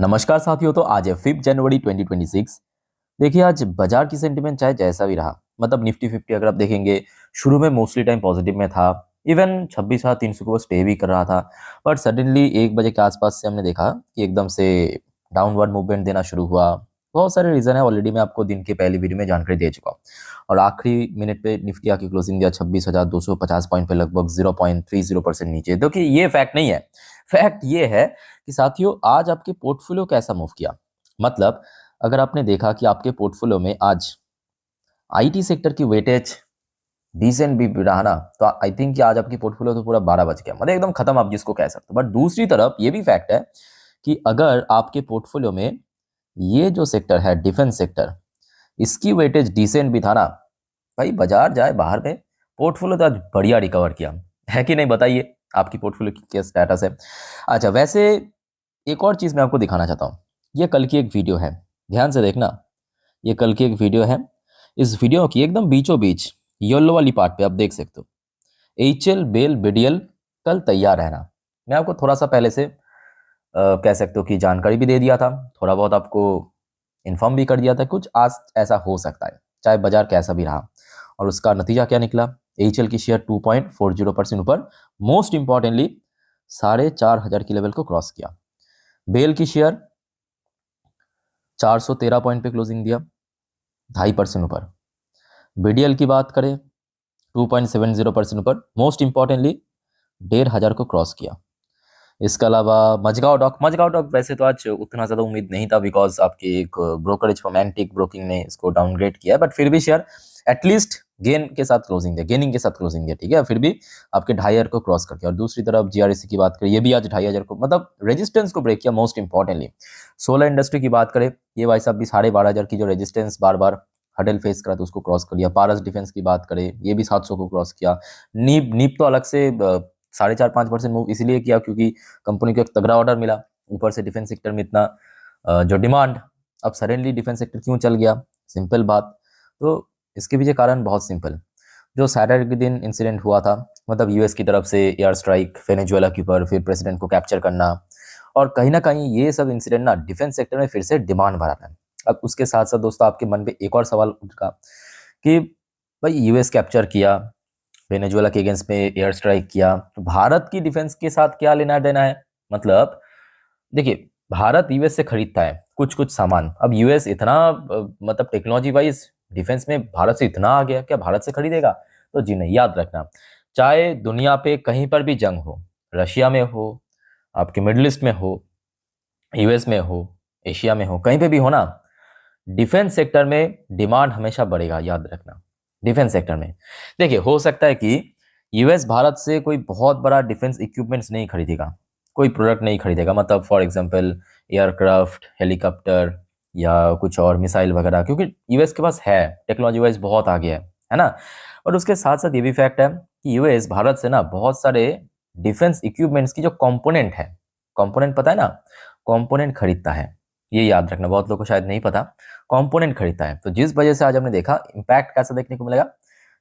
नमस्कार साथियों। तो आज है 5 जनवरी 2026। देखिए, आज बाजार की सेंटीमेंट चाहे जैसा भी रहा, मतलब निफ्टी 50 अगर आप देखेंगे, शुरू में मोस्टली टाइम पॉजिटिव में था। इवन 26,300 को स्टे भी कर रहा था। बट सडनली 1 बजे के आसपास से हमने देखा कि एकदम से डाउनवर्ड मूवमेंट देना शुरू हुआ। बहुत सारे रीजन है, ऑलरेडी मैं आपको दिन के पहली वीडियो में जानकारी दे चुका हूँ। और आखिरी मिनट पे निफ्टी आके क्लोजिंग दिया 26,250 पॉइंट पे, लगभग 0.30% नीचे। देखिए, ये फैक्ट नहीं है। फैक्ट ये है कि साथियों, आज आपके पोर्टफोलियो कैसा मूव किया। मतलब अगर आपने देखा कि आपके पोर्टफोलियो में आज आईटी सेक्टर की वेटेज डिसेंट भी रहा ना, तो आई थिंक कि आज आपकी पोर्टफोलियो तो पूरा 12 बज गया, मतलब एकदम खत्म आप जिसको कह सकते हो। बट दूसरी तरफ ये भी फैक्ट है कि अगर आपके पोर्टफोलियो में ये जो सेक्टर है डिफेंस सेक्टर, इसकी वेटेज डिसेंट भी था ना, भाई बाजार जाए बाहर में, पोर्टफोलियो तो आज बढ़िया रिकवर किया है कि नहीं, बताइए आपकी पोर्टफोलियो की क्या स्टेटस है। अच्छा, वैसे एक और चीज़ मैं आपको दिखाना चाहता हूँ। ये कल की एक वीडियो है, ध्यान से देखना। ये कल की एक वीडियो है। इस वीडियो की एकदम बीचों बीच येलो वाली पार्ट पे आप देख सकते हो, एचएल बेल बीडीएल कल तैयार रहना। मैं आपको थोड़ा सा पहले से कह सकते हो कि जानकारी भी दे दिया था, थोड़ा बहुत आपको इन्फॉर्म भी कर दिया था कुछ आज ऐसा हो सकता है, चाहे बाजार कैसा भी रहा। और उसका नतीजा क्या निकला? एचएल की शेयर 2.40% ऊपर, मोस्ट इंपॉर्टेंटली 4,500 की लेवल को क्रॉस किया। बेल की शेयर 413 पॉइंट पे क्लोजिंग दिया, 2.5% ऊपर। बीडीएल की बात करें 2.70% ऊपर, मोस्ट इंपॉर्टेंटली 1,500 को क्रॉस किया। इसके अलावा मजगांव डॉक वैसे तो आज उतना ज़्यादा उम्मीद नहीं था, बिकॉज आपकी एक ब्रोकरेज फर्म एंटिक ब्रोकिंग ने इसको डाउनग्रेड किया, बट फिर भी शेयर एटलीस्ट गेनिंग के साथ क्लोजिंग दिया, ठीक है। फिर भी आपके 2,500 को क्रॉस करके। और दूसरी तरफ जीआरएसी की बात करें, ये भी आज 2,500 को, मतलब रेजिस्टेंस को ब्रेक किया। मोस्ट इंपॉर्टेंटली सोलर इंडस्ट्री की बात करें, ये भाई साहब भी 12,500 की जो रेजिस्टेंस बार बार हडल फेस करा, तो उसको क्रॉस कर लिया। पारस डिफेंस की बात करें, ये भी 700 को क्रॉस किया। नीप तो अलग से 4.5-5% मूव इसलिए किया क्योंकि कंपनी को एक तगड़ा ऑर्डर मिला। ऊपर से डिफेंस सेक्टर में इतना जो डिमांड, अब सडनली डिफेंस सेक्टर क्यों चल गया? सिंपल बात। तो इसके पीछे कारण बहुत सिंपल। जो सैटरडे के दिन इंसिडेंट हुआ था, मतलब यूएस की तरफ से एयर स्ट्राइक वेनेजुएला के ऊपर, फिर प्रेसिडेंट को कैप्चर करना, और कहीं ना कहीं ये सब इंसिडेंट ना डिफेंस सेक्टर में फिर से डिमांड बढ़ा है। अब उसके साथ साथ दोस्तों, आपके मन पे एक और सवाल उठा कि भाई यूएस कैप्चर किया, वेनेजुएला के अगेंस्ट में एयर स्ट्राइक किया, तो भारत की डिफेंस के साथ क्या लेना देना है? मतलब देखिए, भारत यूएस से खरीदता है कुछ कुछ सामान। अब यूएस इतना मतलब टेक्नोलॉजी वाइज डिफेंस में भारत से इतना आ गया, क्या भारत से खरीदेगा? तो जी नहीं, याद रखना। चाहे दुनिया पे कहीं पर भी जंग हो, रशिया में हो, आपके मिडिल ईस्ट में हो, यूएस में हो, एशिया में हो, कहीं पे भी हो ना, डिफेंस सेक्टर में डिमांड हमेशा बढ़ेगा, याद रखना। डिफेंस सेक्टर में देखिए, हो सकता है कि यूएस भारत से कोई बहुत बड़ा डिफेंस इक्विपमेंट्स नहीं खरीदेगा, कोई प्रोडक्ट नहीं खरीदेगा, मतलब फॉर एग्जांपल एयरक्राफ्ट, हेलीकॉप्टर या कुछ और मिसाइल वगैरह, क्योंकि यूएस के पास है, टेक्नोलॉजी वाइज बहुत आगे है ना। और उसके साथ साथ ये भी फैक्ट है कि यूएस भारत से ना बहुत सारे डिफेंस इक्विपमेंट्स की जो कंपोनेंट है, कंपोनेंट पता है ना, कंपोनेंट खरीदता है। ये याद रखना, बहुत लोगों को शायद नहीं पता, कंपोनेंट खरीदता है। तो जिस वजह से आज हमने देखा इंपैक्ट कैसा देखने को मिलेगा,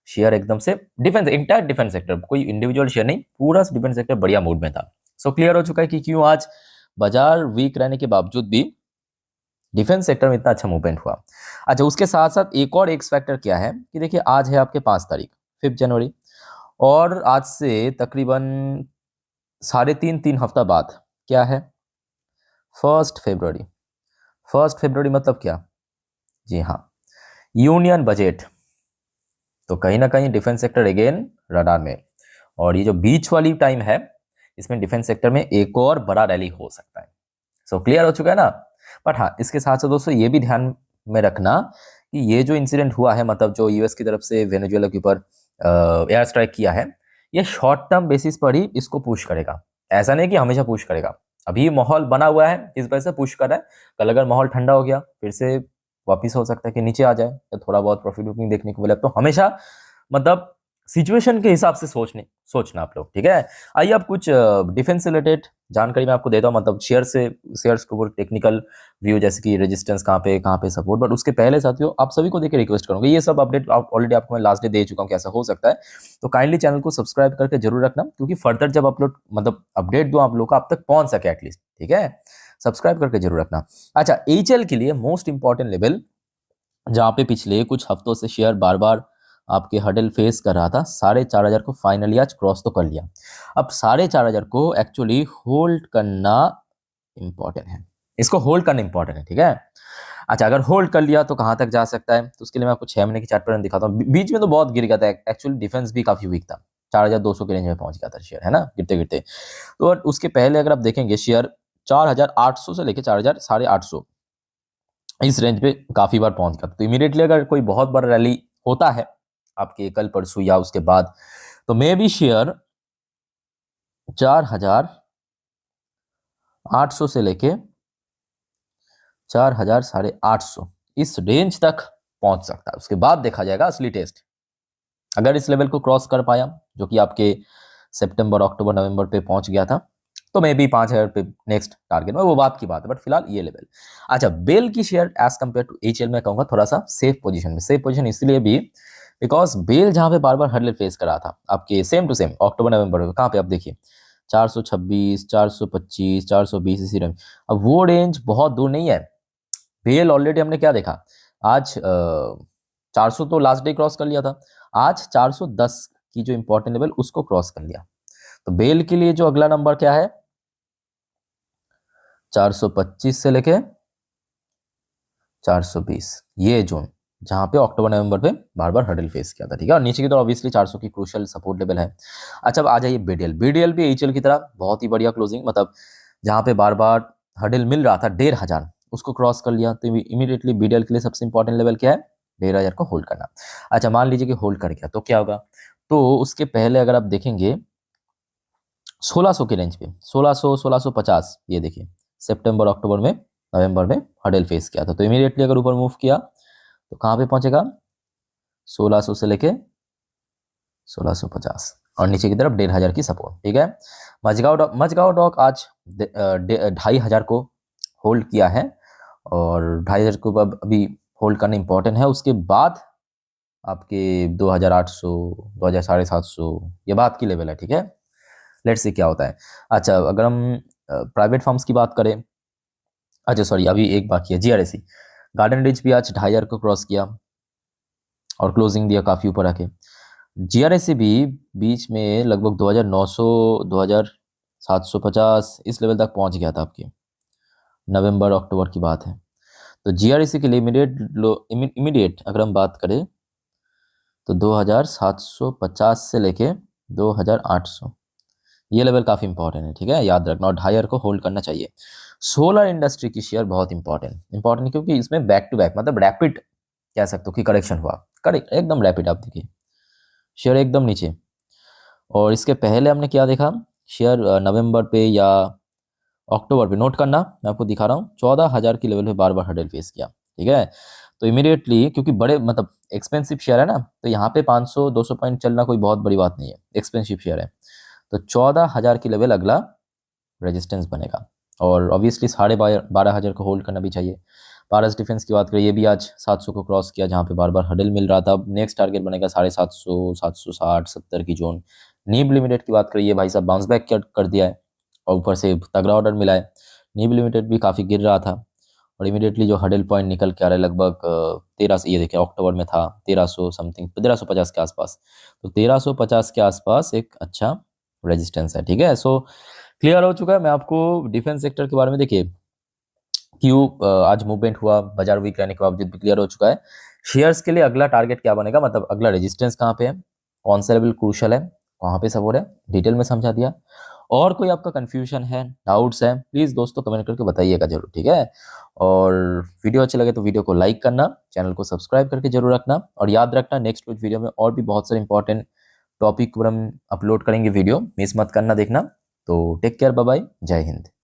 शेयर एकदम से डिफेंस, इंटायर डिफेंस सेक्टर, कोई इंडिविजुअल शेयर नहीं, पूरा डिफेंस सेक्टर बढ़िया मूड में था। सो क्लियर हो चुका है कि क्यों आज बाजार वीक रहने के बावजूद भी डिफेंस सेक्टर में इतना अच्छा मूवमेंट हुआ। अच्छा, उसके साथ साथ एक और एक्स फैक्टर क्या है कि देखिए, आज है आपके 5 तारीख, 5 जनवरी, और आज से तकरीबन 3.5 हफ्ता बाद क्या है? 1 फरवरी। 1 फरवरी मतलब क्या? जी हाँ, यूनियन बजट। तो कहीं ना कहीं डिफेंस सेक्टर अगेन रडार में। और ये जो बीच वाली टाइम है, इसमें डिफेंस सेक्टर में एक और बड़ा रैली हो सकता है। सो क्लियर हो चुका है ना। बट हाँ, इसके साथ साथ दोस्तों ये भी ध्यान में रखना कि ये जो इंसिडेंट हुआ है, मतलब जो यूएस की तरफ से वेनेजुएला के ऊपर एयर स्ट्राइक किया है, ये शॉर्ट टर्म बेसिस पर ही इसको पुश करेगा, ऐसा नहीं कि हमेशा पुश करेगा। अभी माहौल बना हुआ है, इस वजह से पुश कर रहा है। कल अगर माहौल ठंडा हो गया, फिर से वापिस हो सकता है कि नीचे आ जाए, या थोड़ा बहुत प्रॉफिट बुकिंग देखने को मिले। तो हमेशा मतलब सिचुएशन के हिसाब से सोचना आप लोग, ठीक है। आइए अब कुछ डिफेंस से रिलेटेड जानकारी मैं आपको देता हूँ, मतलब शेयर्स के ऊपर टेक्निकल व्यू, जैसे कि रेजिस्टेंस कहाँ पे सपोर्ट। बट उसके पहले साथियों आप सभी को देखे रिक्वेस्ट करूंगा, ये सब अपडेट ऑलरेडी आपको मैं लास्ट डे दे चुका हूँ, कैसा हो सकता है, तो काइंडली चैनल को सब्सक्राइब करके जरूर रखना, क्योंकि फर्दर जब अपलोड मतलब अपडेट दूँ आप लोग को आप तक पहुंच सके एटलीस्ट, ठीक है। सब्सक्राइब करके जरूर रखना। अच्छा, एचएल के लिए मोस्ट इंपॉर्टेंट लेवल, जहां पे पिछले कुछ हफ्तों से शेयर बार बार आपके हडल फेस कर रहा था, 4,500 को फाइनली आज क्रॉस तो कर लिया। अब 4,500 को एक्चुअली होल्ड करना इंपॉर्टेंट है, इसको होल्ड करना इंपॉर्टेंट है, ठीक है। अच्छा, अगर होल्ड कर लिया तो कहां तक जा सकता है, तो उसके लिए मैं आपको 6 महीने की चार्ट पैटर्न दिखाता हूँ। बीच में तो बहुत गिर गया था, एक्चुअली डिफेंस भी काफी वीक था, 4,200 के रेंज में पहुंच गया था शेयर, है ना, गिरते गिरते। तो उसके पहले अगर आप देखेंगे शेयर 4,800 से लेकर 4,850 इस रेंज पे काफी बार पहुंच गया। तो इमीडिएटली अगर कोई बहुत बड़ा रैली होता है आपके कल परसों या उसके बाद, तो मे बी शेयर 4,800 से लेके 4,850 इस रेंज तक पहुंच सकता है। उसके बाद देखा जाएगा असली टेस्ट। अगर इस लेवल को क्रॉस कर पाया, जो कि आपके सितंबर, अक्टूबर, नवंबर पे पहुंच गया था, तो मे बी 5,000 पे नेक्स्ट टारगेट में, वो बात की बात है, बट फिलहाल ये लेवल। अच्छा, बेल की share as compare to HAL में कहूंगा थोड़ा सा सेफ पोजीशन में। सेफ पोजीशन इसलिए भी बिकॉज बेल जहां पे बार बार हर्डल फेस कर रहा था आपके सेम टू सेम अक्टूबर नवंबर में, कहां पे आप देखिए 426, 425, 420 इसी रेंज। अब वो रेंज बहुत दूर नहीं है। बेल ऑलरेडी हमने क्या देखा, आज 400 तो लास्ट डे क्रॉस कर लिया था, आज 410 की जो इंपॉर्टेंट लेवल उसको क्रॉस कर लिया। तो बेल के लिए जो अगला नंबर क्या है, 425 से लेके 420, ये जोन जहां पे अक्टूबर नवंबर पे बार बार हर्डल फेस किया था, ठीक है। और नीचे की तरफ ऑब्वियसली 400 की क्रूशियल सपोर्ट लेवल है। अच्छा, अब आ जाइए बीडीएल। बीडीएल भी एचएल की तरह बहुत ही बढ़िया क्लोजिंग, मतलब जहां पे बार बार हर्डल मिल रहा था 1,500, उसको क्रॉस कर लिया। तो इमीडिएटली बीडीएल के लिए सबसे इंपॉर्टेंट लेवल क्या है, 1,500 को होल्ड करना। अच्छा, मान लीजिए कि होल्ड कर गया तो क्या होगा, तो उसके पहले अगर आप देखेंगे 1600 के रेंज पे, 1600, 1650, ये देखिए सितंबर, अक्टूबर में, नवंबर में हर्डल फेस किया था। तो इमीडिएटली अगर ऊपर मूव किया तो कहां पे पहुंचेगा, 1600 से लेके 1650, और नीचे की तरफ 1,500 की सपोर्ट, ठीक है। मजगांव डॉक आज 2,500 को होल्ड किया है, और 2,500 को अभी होल्ड करना इंपॉर्टेंट है। उसके बाद आपके 2,800, 2,750 ये बात की लेवल है, ठीक है। लेट्स सी क्या होता है। अच्छा, अगर हम प्राइवेट फर्म्स की बात करें, अच्छा सॉरी, अभी एक बाकी है जीआरएसी। गार्डन रिच भी आज 2,500 को क्रॉस किया और क्लोजिंग दिया काफी ऊपर आके। जीआरएसी भी बीच में लगभग 2,900, 2,750 इस लेवल तक पहुंच गया था आपके, नवंबर अक्टूबर की बात है। तो जीआरएसी के लिए इमीडिएट अगर हम बात करें तो 2,750 से लेके 2,800 ये लेवल काफी इंपॉर्टेंट है, ठीक है, याद रखना। और 2,500 को होल्ड करना चाहिए। सोलर इंडस्ट्री की शेयर बहुत इंपॉर्टेंट क्योंकि इसमें बैक टू बैक मतलब रैपिड कह सकते हो कि करेक्शन हुआ, करेक्ट एकदम रैपिड। आप देखिए शेयर एकदम नीचे, और इसके पहले हमने क्या देखा, शेयर नवंबर पे या अक्टूबर पे, नोट करना मैं आपको दिखा रहा हूँ, 14,000 की लेवल पे बार बार हर्डल फेस किया, ठीक है। तो इमीडिएटली क्योंकि बड़े मतलब एक्सपेंसिव शेयर है ना, तो यहाँ पे 500-200 पॉइंट चलना कोई बहुत बड़ी बात नहीं है, एक्सपेंसिव शेयर है। तो 14,000 की लेवल अगला रेजिस्टेंस बनेगा, और ऑब्वियसली 12,500 को होल्ड करना भी चाहिए। पारस डिफेंस की बात करें, ये भी आज 700 को क्रॉस किया, जहाँ पे बार बार हडल मिल रहा था। अब नेक्स्ट टारगेट बनेगा 750, 760, 70 की जोन। नीब लिमिटेड की बात करें, ये भाई साहब बाउंस बैक कर दिया है, और ऊपर से तगड़ा ऑर्डर मिला है। नीब लिमिटेड भी काफ़ी गिर रहा था, और इमीडिएटली जो हडल पॉइंट निकल के आ रहा है लगभग 1300, ये देखिए अक्टूबर में था 1300 समथिंग, 1350 के आसपास। तो 1350 के आसपास एक अच्छा रेजिस्टेंस है, ठीक है। सो क्लियर हो चुका है। मैं आपको डिफेंस सेक्टर के बारे में देखिए क्यों आज मूवमेंट हुआ, बाजार वीक रहने के बावजूद भी क्लियर हो चुका है। शेयर्स के लिए अगला टारगेट क्या बनेगा, मतलब अगला रेजिस्टेंस कहाँ पे है, कौन सा लेवल क्रूशल है, कहाँ पे सपोर्ट है, डिटेल में समझा दिया। और कोई आपका कंफ्यूजन है, डाउट्स है, प्लीज दोस्तों कमेंट करके बताइएगा जरूर, ठीक है। और वीडियो अच्छे लगे तो वीडियो को लाइक करना, चैनल को सब्सक्राइब करके जरूर रखना, और याद रखना नेक्स्ट वीडियो में और भी बहुत सारे इंपॉर्टेंट टॉपिक पर हम अपलोड करेंगे वीडियो, मिस मत करना देखना। तो टेक केयर, बाय बाय, जय हिंद।